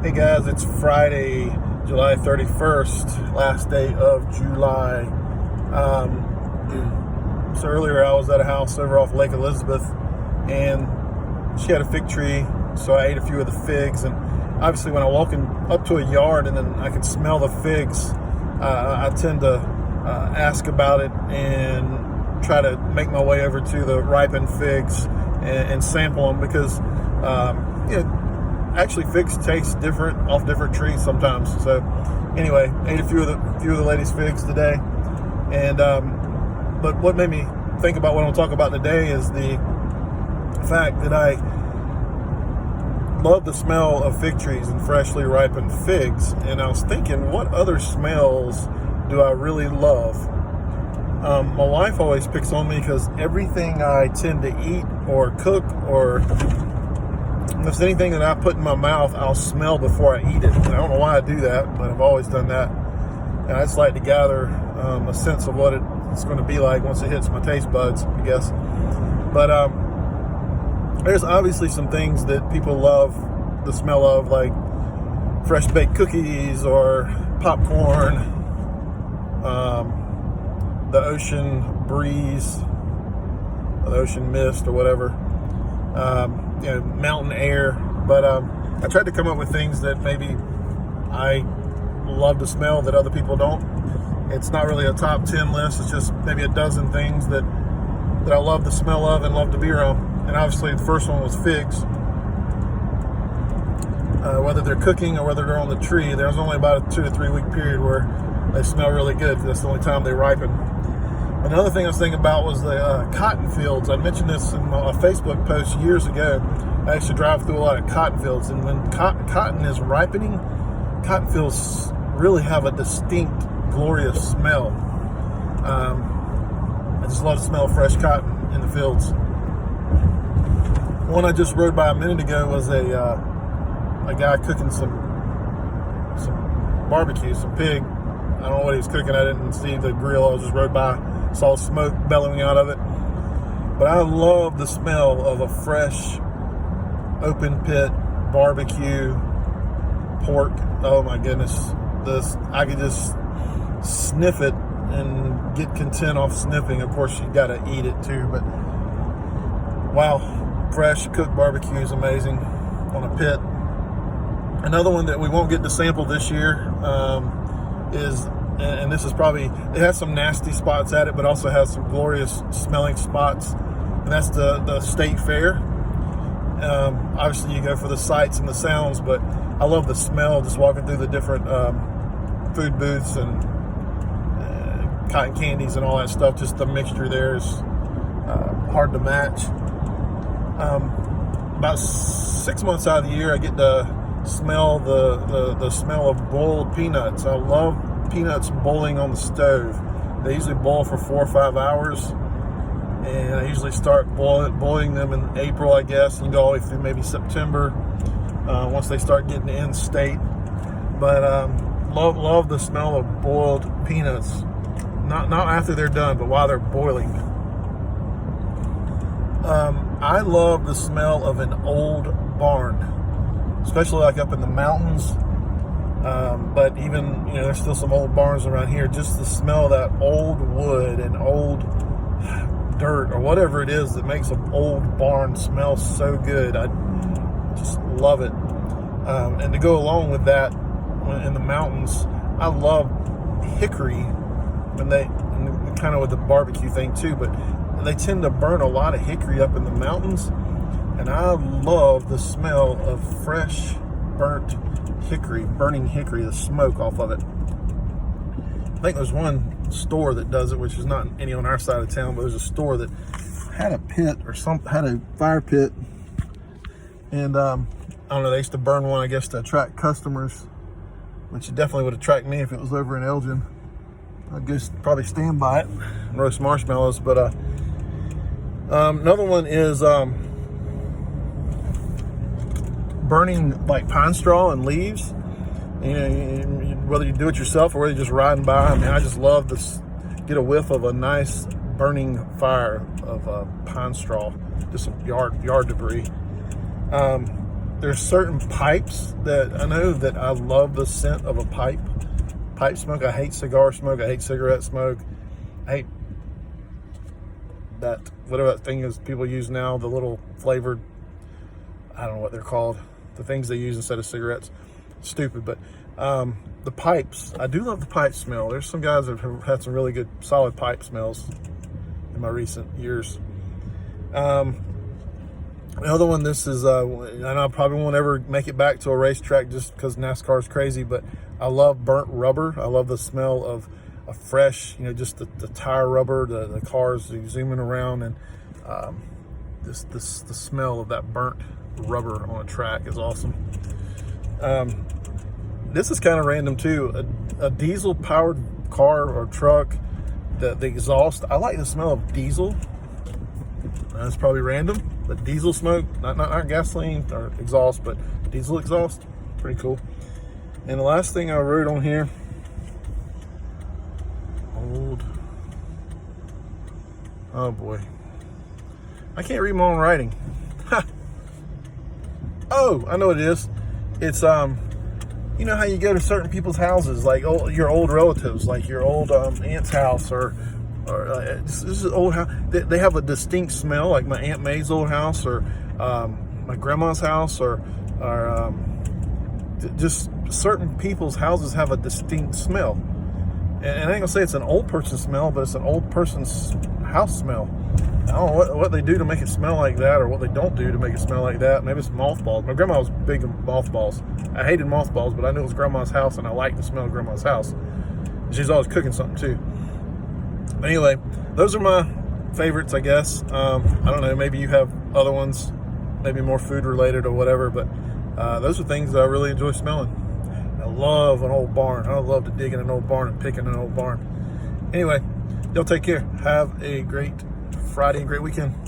Hey guys, it's Friday, July 31st, last day of July. So earlier I was at a house over off Lake Elizabeth, and she had a fig tree, so I ate a few of the figs. And obviously when I'm walking up to a yard and then I can smell the figs, I tend to ask about it and try to make my way over to the ripened figs and sample them, because actually figs taste different off different trees sometimes. So anyway, ate a few of the ladies' figs today. And but what made me think about what I'm talking about today is the fact that I love the smell of fig trees and freshly ripened figs. And I was thinking, what other smells do I really love? My wife always picks on me because everything I tend to eat or cook, or if there's anything that I put in my mouth, I'll smell before I eat it. And I don't know why I do that, but I've always done that. And I just like to gather a sense of what it's going to be like once it hits my taste buds, I guess. But there's obviously some things that people love the smell of, like fresh baked cookies or popcorn, the ocean breeze, or the ocean mist, or whatever. Mountain air. But I tried to come up with things that maybe I love to smell that other people don't. It's not really a top 10 list. It's just maybe a dozen things that I love the smell of and love to be around. And obviously the first one was figs. Whether they're cooking or whether they're on the tree, there's only about a 2 to 3 week period where they smell really good. That's the only time they ripen. Another thing I was thinking about was the cotton fields. I mentioned this in my Facebook post years ago. I used to drive through a lot of cotton fields, and when cotton is ripening, cotton fields really have a distinct, glorious smell. I just love the smell of fresh cotton in the fields. One I just rode by a minute ago was a guy cooking some barbecue, some pig. I don't know what he was cooking. I didn't see the grill. I just rode by, saw smoke bellowing out of it. But I love the smell of a fresh, open pit barbecue pork. Oh my goodness. I could just sniff it and get content off sniffing. Of course, you got to eat it too. But wow, fresh cooked barbecue is amazing on a pit. Another one that we won't get to sample this year is, and this is probably, it has some nasty spots at it, but also has some glorious smelling spots, and that's the state fair. Obviously you go for the sights and the sounds, but I love the smell just walking through the different food booths and cotton candies and all that stuff. Just the mixture there is hard to match. About 6 months out of the year I get to smell the smell of boiled peanuts. I love peanuts boiling on the stove. They usually boil for 4 or 5 hours, and I usually start boiling them in April, I guess, and go all the way through maybe September once they start getting in state. But love the smell of boiled peanuts, not after they're done, but while they're boiling. I love the smell of an old barn, especially like up in the mountains. But even, there's still some old barns around here. Just the smell of that old wood and old dirt or whatever it is that makes an old barn smell so good. I just love it. And to go along with that, in the mountains, I love hickory, and kind of with the barbecue thing too, but they tend to burn a lot of hickory up in the mountains, and I love the smell of fresh burnt hickory, burning hickory, the smoke off of it. I think there's one store that does it, which is not any on our side of town, but there's a store that had a pit or had a fire pit, and I don't know, they used to burn one, I guess, to attract customers, which definitely would attract me if it was over in Elgin. I'd just probably stand by it and roast marshmallows. But another one is burning like pine straw and leaves. Whether you do it yourself or whether you're just riding by. I mean, I just love to get a whiff of a nice burning fire of pine straw, just some yard debris. there's certain pipes that I know that I love the scent of a pipe smoke. I hate cigar smoke. I hate cigarette smoke. I hate that, whatever that thing is people use now, the little flavored, I don't know what they're called, the things they use instead of cigarettes. Stupid, but the pipes, I do love the pipe smell. There's some guys that have had some really good solid pipe smells in my recent years. The other one, this is, and I probably won't ever make it back to a racetrack just because NASCAR is crazy, but I love burnt rubber. I love the smell of a fresh, just the tire rubber, the cars zooming around, and the smell of that burnt rubber on a track is awesome. This is kind of random too. A diesel powered car or truck, the exhaust, I like the smell of diesel. That's probably random, but diesel smoke, not gasoline or exhaust, but diesel exhaust, pretty cool. And the last thing I wrote on here, oh boy, I can't read my own writing. Oh, I know what it is. It's you know how you go to certain people's houses, like your old relatives, like your old aunt's house, or this is old house. They have a distinct smell, like my Aunt May's old house, or my grandma's house, or just certain people's houses have a distinct smell. And I ain't gonna say it's an old person smell, but it's an old person's house smell. I don't know what they do to make it smell like that, or what they don't do to make it smell like that. Maybe it's mothballs. My grandma was big on mothballs. I hated mothballs, but I knew it was grandma's house, and I liked the smell of grandma's house. She's always cooking something too. But anyway, those are my favorites, I guess. I don't know, maybe you have other ones, maybe more food related or whatever, but those are things that I really enjoy smelling. I love an old barn. I love to dig in an old barn and pick in an old barn. Anyway, y'all take care. Have a great Friday and great weekend.